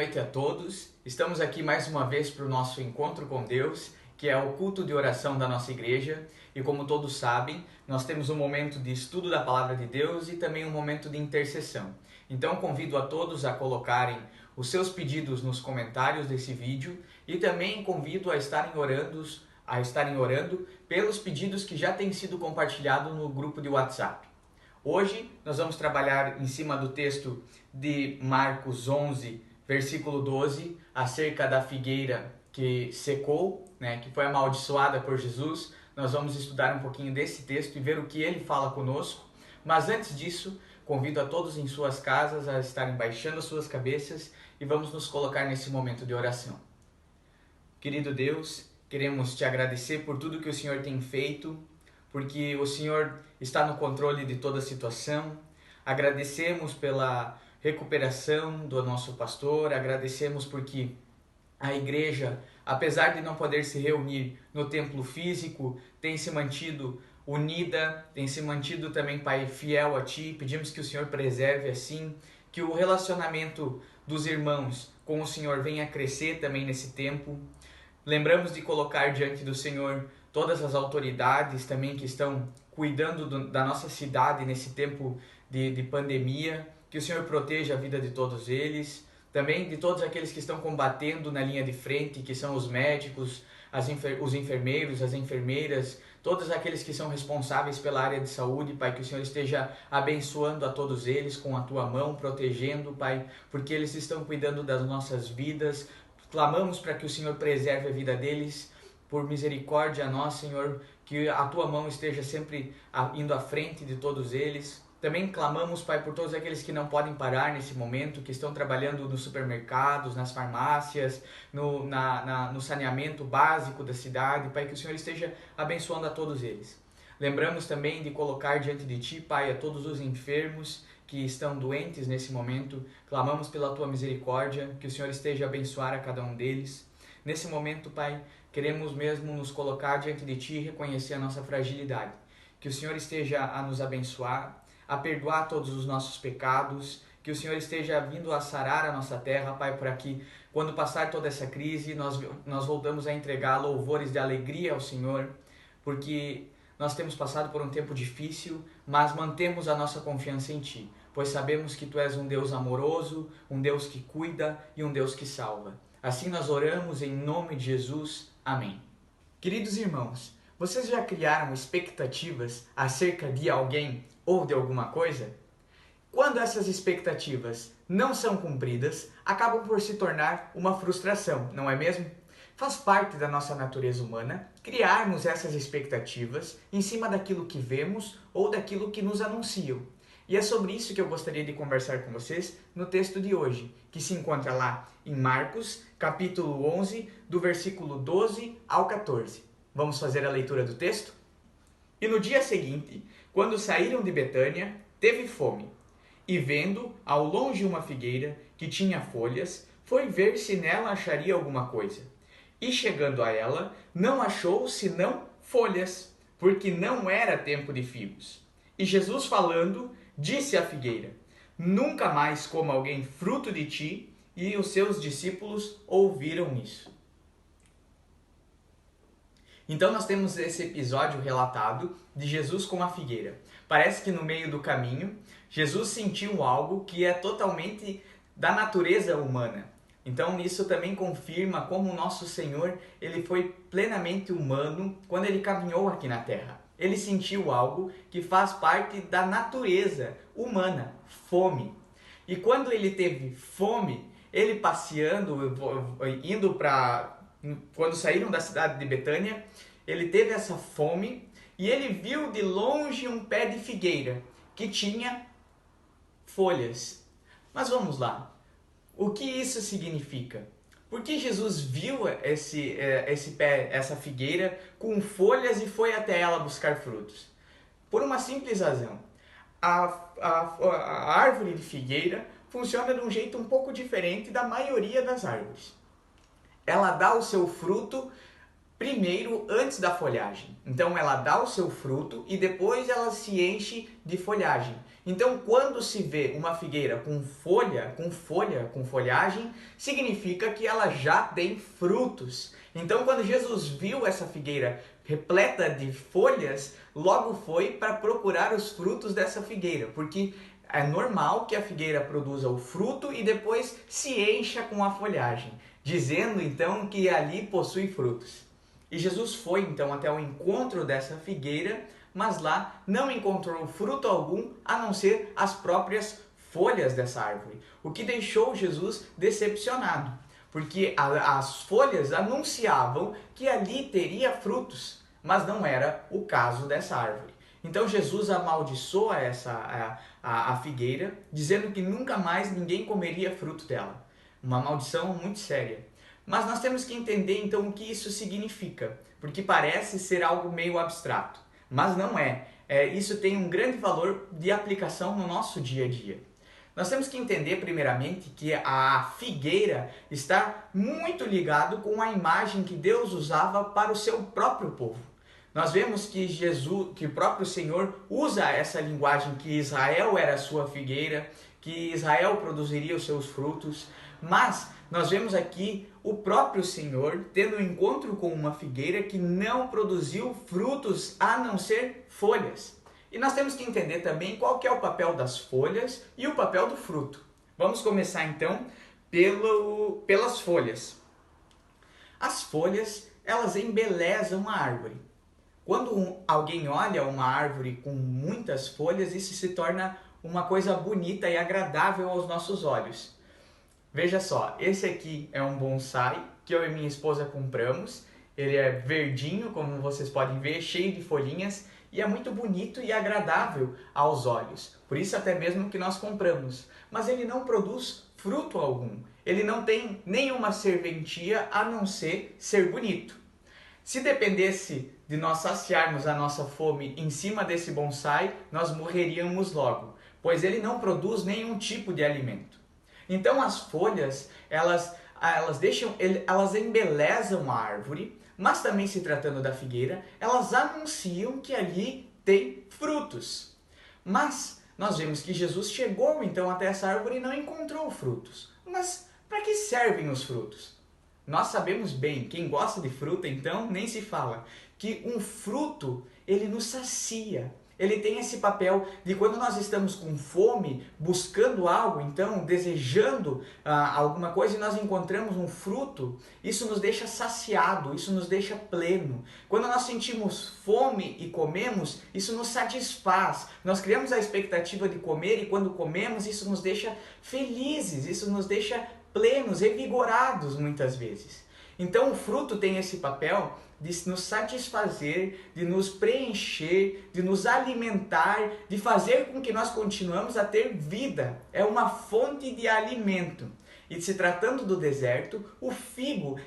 noite a todos. Estamos aqui mais uma vez para o nosso encontro com Deus, que é o culto de oração da nossa igreja. E como todos sabem, nós temos um momento de estudo da Palavra de Deus e também um momento de intercessão. Então convido a todos a colocarem os seus pedidos nos comentários desse vídeo e também convido a estarem orando pelos pedidos que já têm sido compartilhados no grupo de WhatsApp. Hoje nós vamos trabalhar em cima do texto de Marcos 11, versículo 12, acerca da figueira que secou, que foi amaldiçoada por Jesus. Nós vamos estudar um pouquinho desse texto e ver o que ele fala conosco. Mas antes disso, convido a todos em suas casas a estarem baixando as suas cabeças e vamos nos colocar nesse momento de oração. Querido Deus, queremos te agradecer por tudo que o Senhor tem feito, porque o Senhor está no controle de toda a situação. Agradecemos pela recuperação do nosso pastor, agradecemos porque a igreja, apesar de não poder se reunir no templo físico, tem se mantido unida, tem se mantido também, Pai, fiel a Ti. Pedimos que o Senhor preserve assim, que o relacionamento dos irmãos com o Senhor venha a crescer também nesse tempo. Lembramos de colocar diante do Senhor todas as autoridades também que estão cuidando da nossa cidade nesse tempo de pandemia, que o Senhor proteja a vida de todos eles, também de todos aqueles que estão combatendo na linha de frente, que são os médicos, os enfermeiros, as enfermeiras, todos aqueles que são responsáveis pela área de saúde, Pai, que o Senhor esteja abençoando a todos eles com a Tua mão, protegendo, Pai, porque eles estão cuidando das nossas vidas. Clamamos para que o Senhor preserve a vida deles, por misericórdia a nós, Senhor, que a Tua mão esteja sempre indo à frente de todos eles. Também clamamos, Pai, por todos aqueles que não podem parar nesse momento, que estão trabalhando nos supermercados, nas farmácias, no saneamento básico da cidade, Pai, que o Senhor esteja abençoando a todos eles. Lembramos também de colocar diante de Ti, Pai, a todos os enfermos que estão doentes nesse momento. Clamamos pela Tua misericórdia, que o Senhor esteja a abençoar a cada um deles. Nesse momento, Pai, queremos mesmo nos colocar diante de Ti e reconhecer a nossa fragilidade. Que o Senhor esteja a nos abençoar, a perdoar todos os nossos pecados, que o Senhor esteja vindo a sarar a nossa terra, Pai, para que quando passar toda essa crise, nós voltamos a entregar louvores de alegria ao Senhor, porque nós temos passado por um tempo difícil, mas mantemos a nossa confiança em Ti, pois sabemos que Tu és um Deus amoroso, um Deus que cuida e um Deus que salva. Assim nós oramos em nome de Jesus. Amém. Queridos irmãos, vocês já criaram expectativas acerca de alguém ou de alguma coisa? Quando essas expectativas não são cumpridas, acabam por se tornar uma frustração, não é mesmo? Faz parte da nossa natureza humana criarmos essas expectativas em cima daquilo que vemos ou daquilo que nos anunciam. E é sobre isso que eu gostaria de conversar com vocês no texto de hoje, que se encontra lá em Marcos, capítulo 11, do versículo 12 ao 14. Vamos fazer a leitura do texto? E no dia seguinte, quando saíram de Betânia, teve fome. E vendo ao longe uma figueira que tinha folhas, foi ver se nela acharia alguma coisa. E chegando a ela, não achou senão folhas, porque não era tempo de figos. E Jesus falando, disse à figueira: nunca mais coma alguém fruto de ti. E os seus discípulos ouviram isso. Então nós temos esse episódio relatado de Jesus com a figueira. Parece que no meio do caminho, Jesus sentiu algo que é totalmente da natureza humana. Então isso também confirma como o nosso Senhor, ele foi plenamente humano quando ele caminhou aqui na terra. Ele sentiu algo que faz parte da natureza humana, fome. E quando ele teve fome, ele passeando, quando saíram da cidade de Betânia, ele teve essa fome e ele viu de longe um pé de figueira que tinha folhas. Mas vamos lá, o que isso significa? Por que Jesus viu esse pé, essa figueira com folhas e foi até ela buscar frutos? Por uma simples razão. A árvore de figueira funciona de um jeito um pouco diferente da maioria das árvores. Ela dá o seu fruto primeiro antes da folhagem. Então ela dá o seu fruto e depois ela se enche de folhagem. Então quando se vê uma figueira com folhagem, significa que ela já tem frutos. Então quando Jesus viu essa figueira repleta de folhas, logo foi para procurar os frutos dessa figueira, porque é normal que a figueira produza o fruto e depois se encha com a folhagem, dizendo então que ali possui frutos. E Jesus foi então até o encontro dessa figueira, mas lá não encontrou fruto algum a não ser as próprias folhas dessa árvore, o que deixou Jesus decepcionado, porque as folhas anunciavam que ali teria frutos, mas não era o caso dessa árvore. Então Jesus amaldiçoa a figueira, dizendo que nunca mais ninguém comeria fruto dela. Uma maldição muito séria. Mas nós temos que entender então o que isso significa, porque parece ser algo meio abstrato, mas não é. Isso tem um grande valor de aplicação no nosso dia a dia. Nós temos que entender primeiramente que a figueira está muito ligado com a imagem que Deus usava para o seu próprio povo. Nós vemos que o próprio Senhor usa essa linguagem, que Israel era a sua figueira, que Israel produziria os seus frutos, mas nós vemos aqui o próprio Senhor tendo um encontro com uma figueira que não produziu frutos a não ser folhas. E nós temos que entender também qual que é o papel das folhas e o papel do fruto. Vamos começar então pelas folhas. As folhas, elas embelezam a árvore. Quando alguém olha uma árvore com muitas folhas, isso se torna uma coisa bonita e agradável aos nossos olhos. Veja só, esse aqui é um bonsai que eu e minha esposa compramos. Ele é verdinho, como vocês podem ver, cheio de folhinhas e é muito bonito e agradável aos olhos. Por isso até mesmo que nós compramos. Mas ele não produz fruto algum. Ele não tem nenhuma serventia a não ser bonito. Se dependesse de nós saciarmos a nossa fome em cima desse bonsai, nós morreríamos logo, pois ele não produz nenhum tipo de alimento. Então as folhas, elas embelezam a árvore, mas também se tratando da figueira, elas anunciam que ali tem frutos. Mas nós vemos que Jesus chegou então até essa árvore e não encontrou frutos. Mas para que servem os frutos? Nós sabemos bem, quem gosta de fruta então nem se fala, que um fruto ele nos sacia. Ele tem esse papel de quando nós estamos com fome, buscando algo, então desejando alguma coisa e nós encontramos um fruto, isso nos deixa saciado, isso nos deixa pleno. Quando nós sentimos fome e comemos, isso nos satisfaz. Nós criamos a expectativa de comer e quando comemos, isso nos deixa felizes, isso nos deixa plenos, revigorados muitas vezes. Então o fruto tem esse papel de nos satisfazer, de nos preencher, de nos alimentar, de fazer com que nós continuemos a ter vida. É uma fonte de alimento. E se tratando do deserto, o figo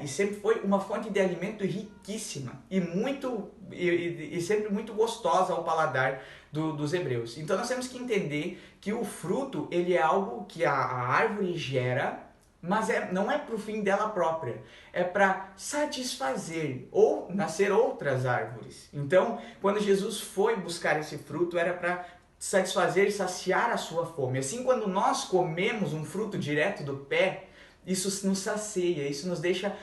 e sempre foi uma fonte de alimento riquíssima e sempre muito gostosa ao paladar dos hebreus. Então nós temos que entender que o fruto ele é algo que a árvore gera, mas não é para o fim dela própria, é para satisfazer ou nascer outras árvores. Então, quando Jesus foi buscar esse fruto, era para satisfazer e saciar a sua fome. Assim, quando nós comemos um fruto direto do pé, isso nos sacia, isso nos deixa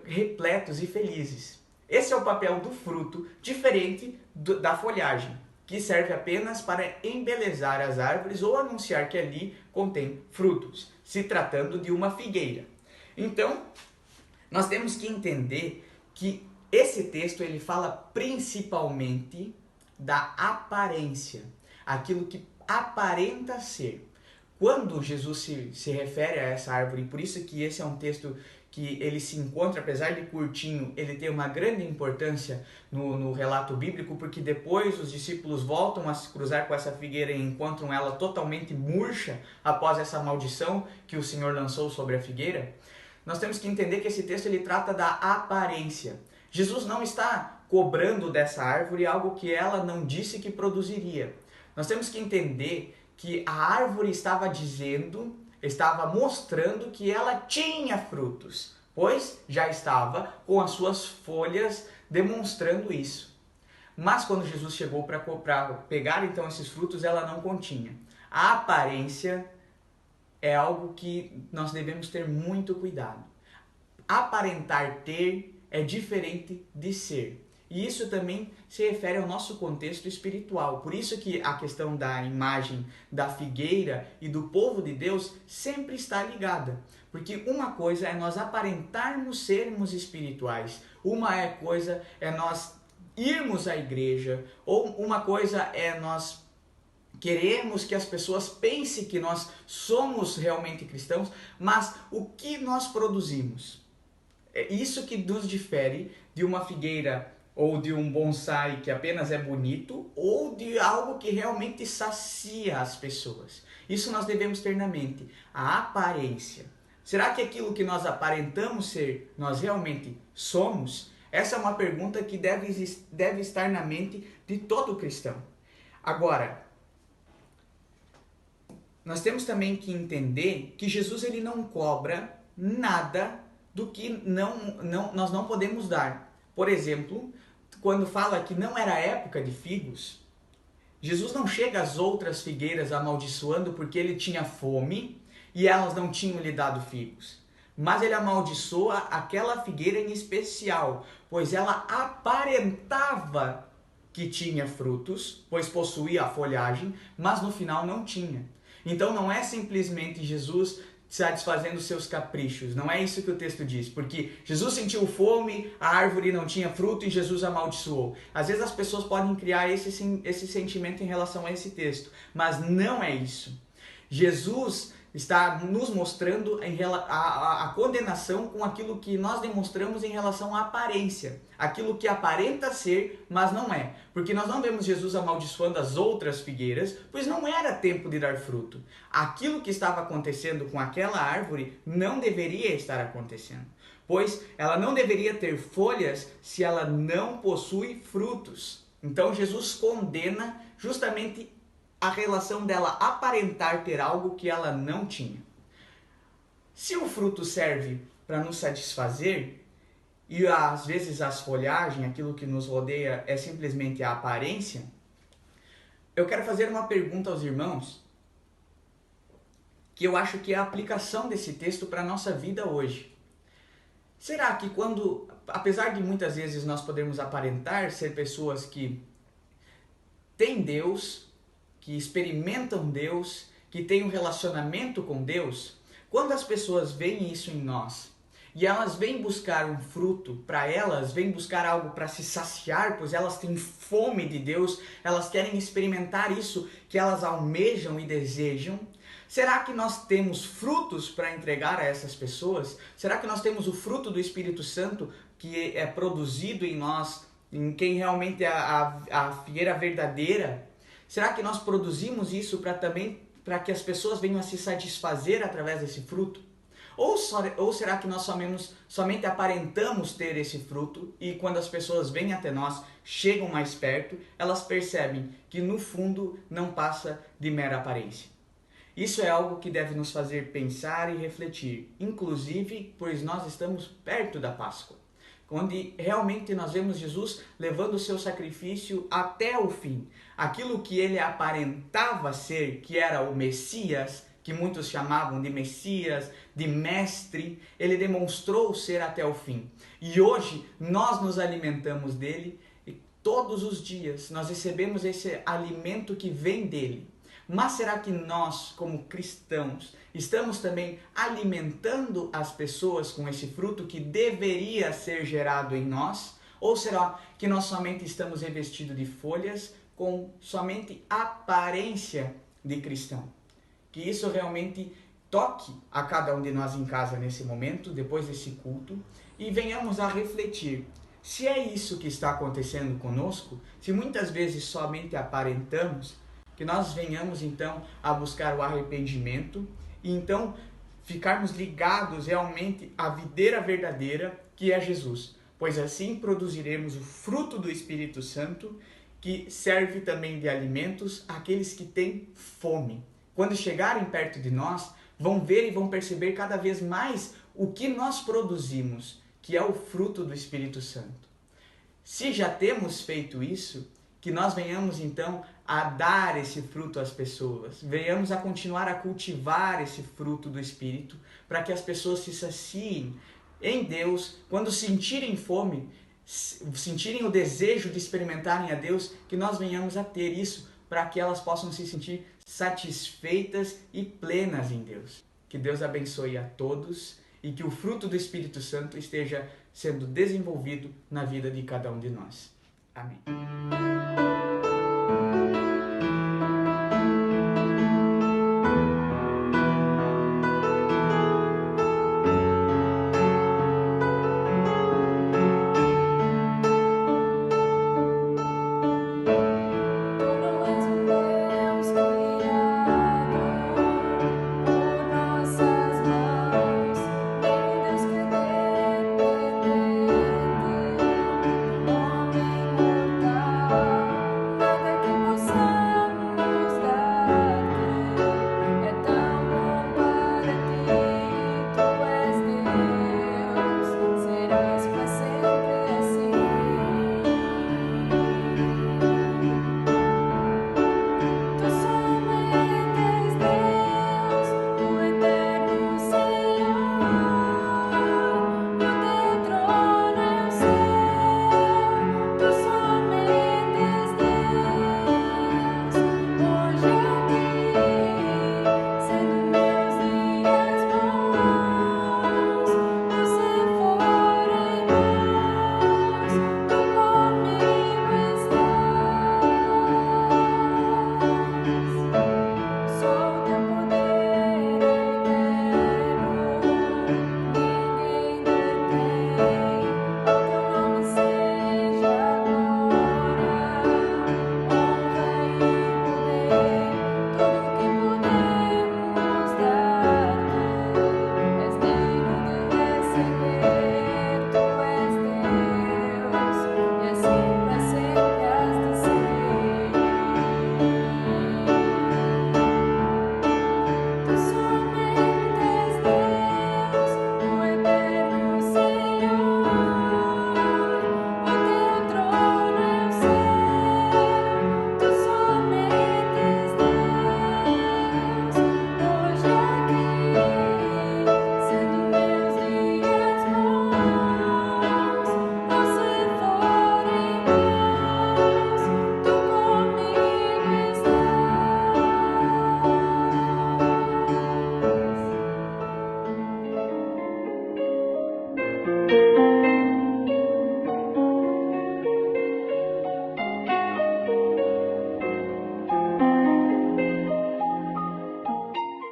repletos e felizes. Esse é o papel do fruto, diferente da folhagem, que serve apenas para embelezar as árvores ou anunciar que ali contém frutos, se tratando de uma figueira. Então, nós temos que entender que esse texto ele fala principalmente da aparência, aquilo que aparenta ser. Quando Jesus se refere a essa árvore, por isso que esse é um texto que ele se encontra, apesar de curtinho, ele tem uma grande importância no relato bíblico, porque depois os discípulos voltam a se cruzar com essa figueira e encontram ela totalmente murcha após essa maldição que o Senhor lançou sobre a figueira. Nós temos que entender que esse texto ele trata da aparência. Jesus não está cobrando dessa árvore algo que ela não disse que produziria. Nós temos que entender que a árvore estava mostrando que ela tinha frutos, pois já estava com as suas folhas demonstrando isso. Mas quando Jesus chegou para pegar então esses frutos, ela não continha. A aparência é algo que nós devemos ter muito cuidado. Aparentar ter é diferente de ser. E isso também se refere ao nosso contexto espiritual. Por isso que a questão da imagem da figueira e do povo de Deus sempre está ligada. Porque uma coisa é nós aparentarmos sermos espirituais. Uma coisa é nós irmos à igreja. Ou uma coisa é nós queremos que as pessoas pensem que nós somos realmente cristãos. Mas o que nós produzimos? É isso que nos difere de uma figueira ou de um bonsai que apenas é bonito, ou de algo que realmente sacia as pessoas. Isso nós devemos ter na mente, a aparência. Será que aquilo que nós aparentamos ser, nós realmente somos? Essa é uma pergunta que deve estar na mente de todo cristão. Agora, nós temos também que entender que Jesus ele não cobra nada do que nós não podemos dar. Por exemplo, quando fala que não era época de figos, Jesus não chega às outras figueiras amaldiçoando porque ele tinha fome e elas não tinham lhe dado figos. Mas ele amaldiçoa aquela figueira em especial, pois ela aparentava que tinha frutos, pois possuía a folhagem, mas no final não tinha. Então não é simplesmente Jesus satisfazendo seus caprichos. Não é isso que o texto diz, porque Jesus sentiu fome, a árvore não tinha fruto e Jesus amaldiçoou. Às vezes as pessoas podem criar esse sentimento em relação a esse texto, mas não é isso. Jesus está nos mostrando a condenação com aquilo que nós demonstramos em relação à aparência. Aquilo que aparenta ser, mas não é. Porque nós não vemos Jesus amaldiçoando as outras figueiras, pois não era tempo de dar fruto. Aquilo que estava acontecendo com aquela árvore não deveria estar acontecendo. Pois ela não deveria ter folhas se ela não possui frutos. Então Jesus condena justamente a relação dela aparentar ter algo que ela não tinha. Se o fruto serve para nos satisfazer, e às vezes as folhagens, aquilo que nos rodeia, é simplesmente a aparência, eu quero fazer uma pergunta aos irmãos, que eu acho que é a aplicação desse texto para a nossa vida hoje. Será que quando, apesar de muitas vezes nós podermos aparentar ser pessoas que têm Deus, que experimentam Deus, que têm um relacionamento com Deus, quando as pessoas veem isso em nós e elas vêm buscar um fruto para elas, vêm buscar algo para se saciar, pois elas têm fome de Deus, elas querem experimentar isso que elas almejam e desejam, será que nós temos frutos para entregar a essas pessoas? Será que nós temos o fruto do Espírito Santo que é produzido em nós, em quem realmente é a figueira verdadeira? Será que nós produzimos isso para que as pessoas venham a se satisfazer através desse fruto? Ou será que nós somente aparentamos ter esse fruto e quando as pessoas vêm até nós, chegam mais perto, elas percebem que no fundo não passa de mera aparência? Isso é algo que deve nos fazer pensar e refletir, inclusive pois nós estamos perto da Páscoa, onde realmente nós vemos Jesus levando o seu sacrifício até o fim. Aquilo que ele aparentava ser, que era o Messias, que muitos chamavam de Messias, de Mestre, ele demonstrou ser até o fim. E hoje nós nos alimentamos dele e todos os dias nós recebemos esse alimento que vem dele. Mas será que nós, como cristãos, estamos também alimentando as pessoas com esse fruto que deveria ser gerado em nós? Ou será que nós somente estamos revestidos de folhas com somente aparência de cristão? Que isso realmente toque a cada um de nós em casa nesse momento, depois desse culto, e venhamos a refletir. Se é isso que está acontecendo conosco, se muitas vezes somente aparentamos, que nós venhamos então a buscar o arrependimento e então ficarmos ligados realmente à videira verdadeira que é Jesus, pois assim produziremos o fruto do Espírito Santo que serve também de alimentos àqueles que têm fome. Quando chegarem perto de nós, vão ver e vão perceber cada vez mais o que nós produzimos, que é o fruto do Espírito Santo. Se já temos feito isso, que nós venhamos então a dar esse fruto às pessoas, venhamos a continuar a cultivar esse fruto do Espírito, para que as pessoas se saciem em Deus, quando sentirem fome, sentirem o desejo de experimentarem a Deus, que nós venhamos a ter isso, para que elas possam se sentir satisfeitas e plenas em Deus. Que Deus abençoe a todos e que o fruto do Espírito Santo esteja sendo desenvolvido na vida de cada um de nós. Amém.